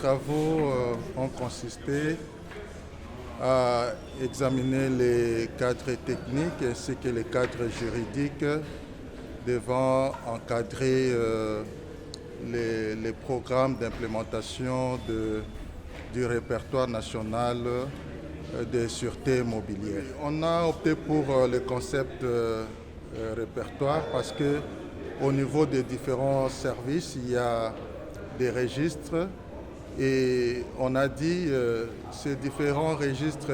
travaux ont consisté à examiner les cadres techniques ainsi que les cadres juridiques devant encadrer les programmes d'implémentation du répertoire national de sûreté mobilière. On a opté pour le concept répertoire parce que au niveau des différents services, il y a des registres et on a dit ces différents registres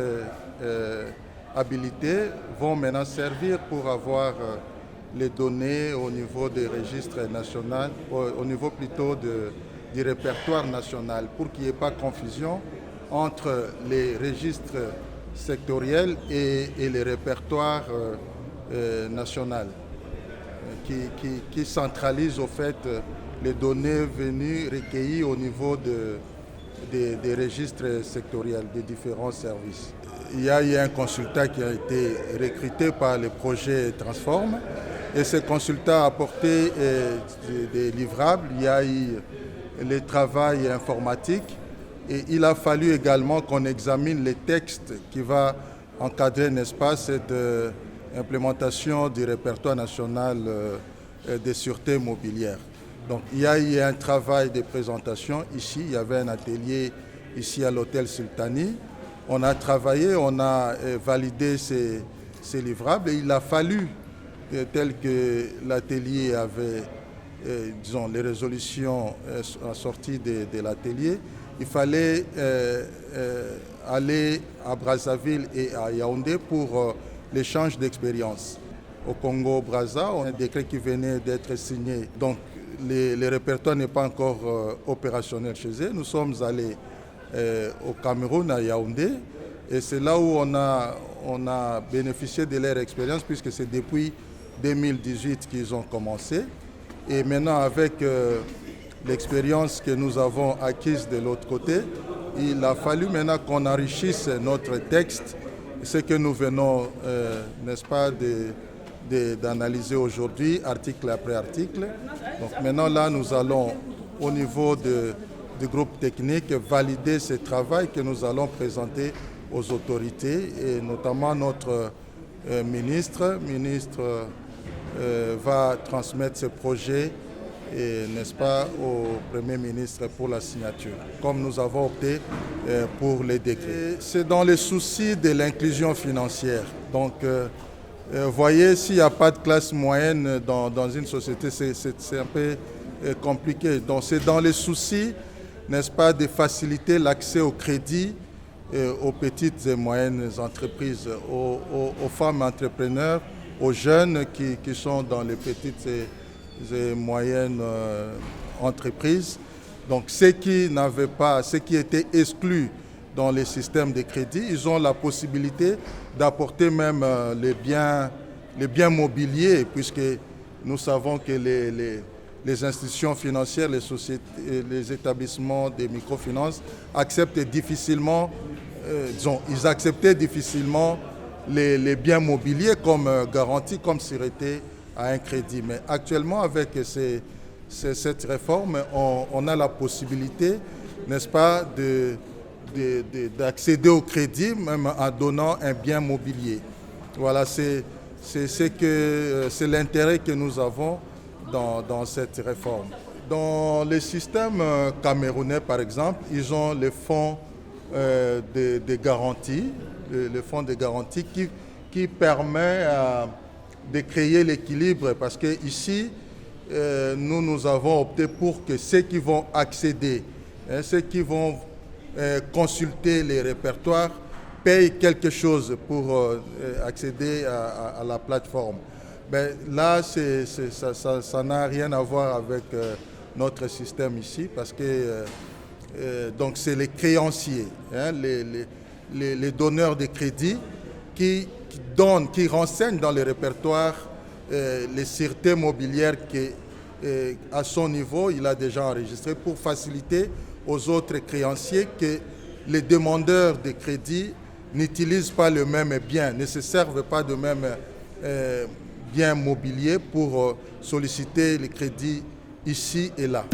habilités vont maintenant servir pour avoir les données au niveau des registres nationaux, au niveau plutôt du répertoire national, pour qu'il n'y ait pas confusion entre les registres sectoriels et les répertoires nationaux qui centralisent au fait les données venues recueillies au niveau des registres sectoriels des différents services. Il y a eu un consultant qui a été recruté par le projet Transform et ce consultant a apporté des livrables. Il y a eu le travail informatique et il a fallu également qu'on examine les textes qui vont encadrer, n'est-ce pas, cette implémentation du répertoire national de sûreté mobilière. Donc il y a eu un travail de présentation ici, il y avait un atelier ici à l'hôtel Sultani. On a travaillé, on a validé ces livrables et il a fallu, tel que l'atelier avait, disons, les résolutions sorties de l'atelier, il fallait aller à Brazzaville et à Yaoundé pour l'échange d'expériences. Au Congo-Brazza, on a un décret qui venait d'être signé. Donc, le répertoire n'est pas encore opérationnel chez eux. Nous sommes allés au Cameroun, à Yaoundé, et c'est là où on a bénéficié de leur expérience, puisque c'est depuis 2018 qu'ils ont commencé. Et maintenant, avec l'expérience que nous avons acquise de l'autre côté, il a fallu maintenant qu'on enrichisse notre texte, ce que nous venons, n'est-ce pas, d'analyser aujourd'hui, article après article. Donc maintenant, là, nous allons, au niveau du groupe technique, valider ce travail que nous allons présenter aux autorités, et notamment notre ministre va transmettre ce projet, n'est-ce pas, au Premier ministre pour la signature, comme nous avons opté pour les décrets. C'est dans le souci de l'inclusion financière. Donc, voyez, s'il n'y a pas de classe moyenne dans une société, c'est un peu compliqué. Donc, c'est dans les soucis, n'est-ce pas, de faciliter l'accès au crédit aux petites et moyennes entreprises, aux femmes entrepreneurs, aux jeunes qui sont dans les petites et moyennes entreprises. Donc, ceux qui n'avaient pas, ceux qui étaient exclus dans les systèmes de crédit, ils ont la possibilité d'apporter même les biens mobiliers, puisque nous savons que les institutions financières, les sociétés, les établissements de microfinance acceptent difficilement, ils acceptaient difficilement les biens mobiliers comme garantie, comme sûreté à un crédit. Mais actuellement, avec cette réforme, on a la possibilité, n'est-ce pas, d'accéder au crédit, même en donnant un bien mobilier. Voilà, c'est l'intérêt que nous avons dans cette réforme. Dans les systèmes camerounais, par exemple, ils ont les fonds de garantie, le fonds de garantie qui permet de créer l'équilibre, parce qu'ici, nous avons opté pour que ceux qui vont accéder, ceux qui vont consulter les répertoires, payent quelque chose pour accéder à la plateforme. Mais là, ça n'a rien à voir avec notre système ici, parce que donc c'est les créanciers, les donneurs de crédit qui renseignent dans les répertoires les sûretés mobilières qu'à son niveau, il a déjà enregistré pour faciliter aux autres créanciers que les demandeurs de crédit n'utilisent pas le même bien, ne se servent pas de même bien mobilier pour solliciter les crédits ici et là.